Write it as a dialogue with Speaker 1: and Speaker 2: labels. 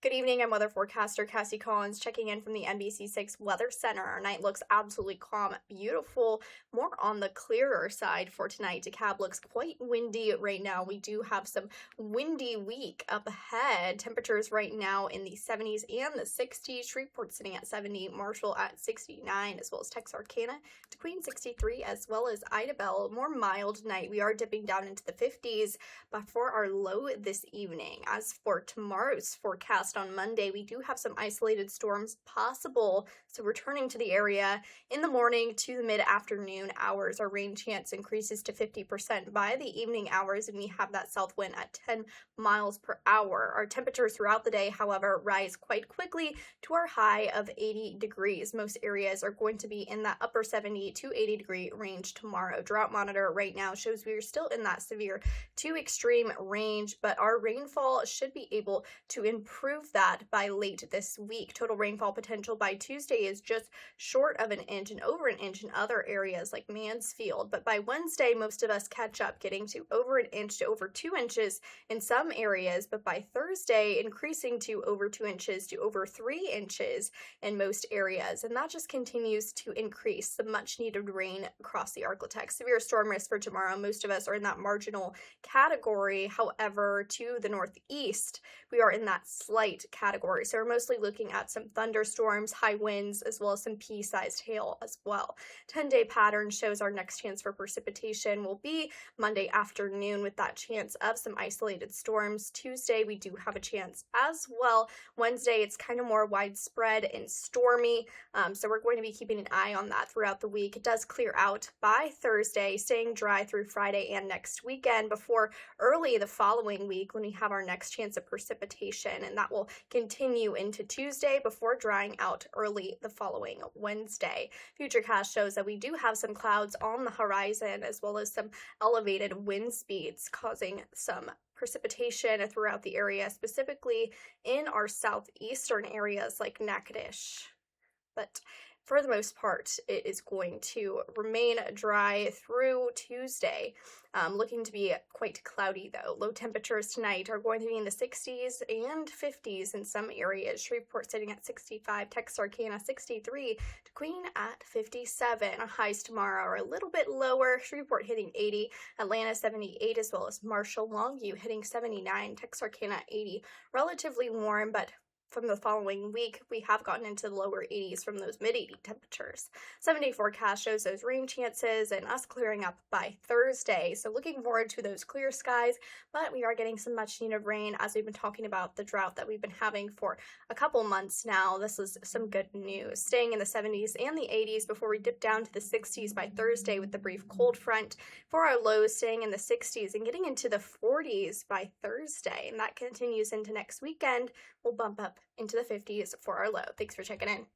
Speaker 1: Good evening, I'm weather forecaster Cassie Collins checking in from the NBC6 Weather Center. Our night looks absolutely calm, beautiful, more on the clearer side for tonight. DeKalb looks quite windy right now. We do have some windy week up ahead. Temperatures right now in the 70s and the 60s. Shreveport sitting at 70, Marshall at 69, as well as Texarkana to Queen 63, as well as Idabel. More mild tonight. We are dipping down into the 50s, but for our low this evening. As for tomorrow's forecast, on Monday, we do have some isolated storms possible, so returning to the area in the morning to the mid-afternoon hours. Our rain chance increases to 50% by the evening hours, and we have that south wind at 10 miles per hour. Our temperatures throughout the day, however, rise quite quickly to our high of 80 degrees. Most areas are going to be in that upper 70 to 80 degree range tomorrow. Drought monitor right now shows we are still in that severe to extreme range, but our rainfall should be able to improve that by late this week. Total rainfall potential by Tuesday is just short of an inch and over an inch in other areas like Mansfield. But by Wednesday, most of us catch up, getting to over an inch to over 2 inches in some areas. But by Thursday, increasing to over 2 inches to over 3 inches in most areas. And that just continues to increase the much needed rain across the ArkLaTex. Severe storm risk for tomorrow. Most of us are in that marginal category. However, to the northeast, we are in that slight category. So we're mostly looking at some thunderstorms, high winds, as well as some pea-sized hail as well. 10-day pattern shows our next chance for precipitation will be Monday afternoon with that chance of some isolated storms. Tuesday, we do have a chance as well. Wednesday, it's kind of more widespread and stormy. So we're going to be keeping an eye on that throughout the week. It does clear out by Thursday, staying dry through Friday and next weekend before early the following week when we have our next chance of precipitation, and that will continue into Tuesday before drying out early the following Wednesday. Futurecast shows that we do have some clouds on the horizon, as well as some elevated wind speeds causing some precipitation throughout the area, specifically in our southeastern areas like Natchitoches. But for the most part, it is going to remain dry through Tuesday. Looking to be quite cloudy, though. Low temperatures tonight are going to be in the 60s and 50s in some areas. Shreveport sitting at 65, Texarkana 63, Queen at 57. Highs tomorrow are a little bit lower. Shreveport hitting 80, Atlanta 78, as well as Marshall, Longview hitting 79, Texarkana 80. Relatively warm, but from the following week, we have gotten into the lower 80s from those mid-80 temperatures. 7-day forecast shows those rain chances and us clearing up by Thursday. So looking forward to those clear skies, but we are getting some much needed rain as we've been talking about the drought that we've been having for a couple months now. This is some good news. Staying in the 70s and the 80s before we dip down to the 60s by Thursday with the brief cold front. For our lows, staying in the 60s and getting into the 40s by Thursday. And that continues into next weekend. We'll bump up into the 50s for our low. Thanks for checking in.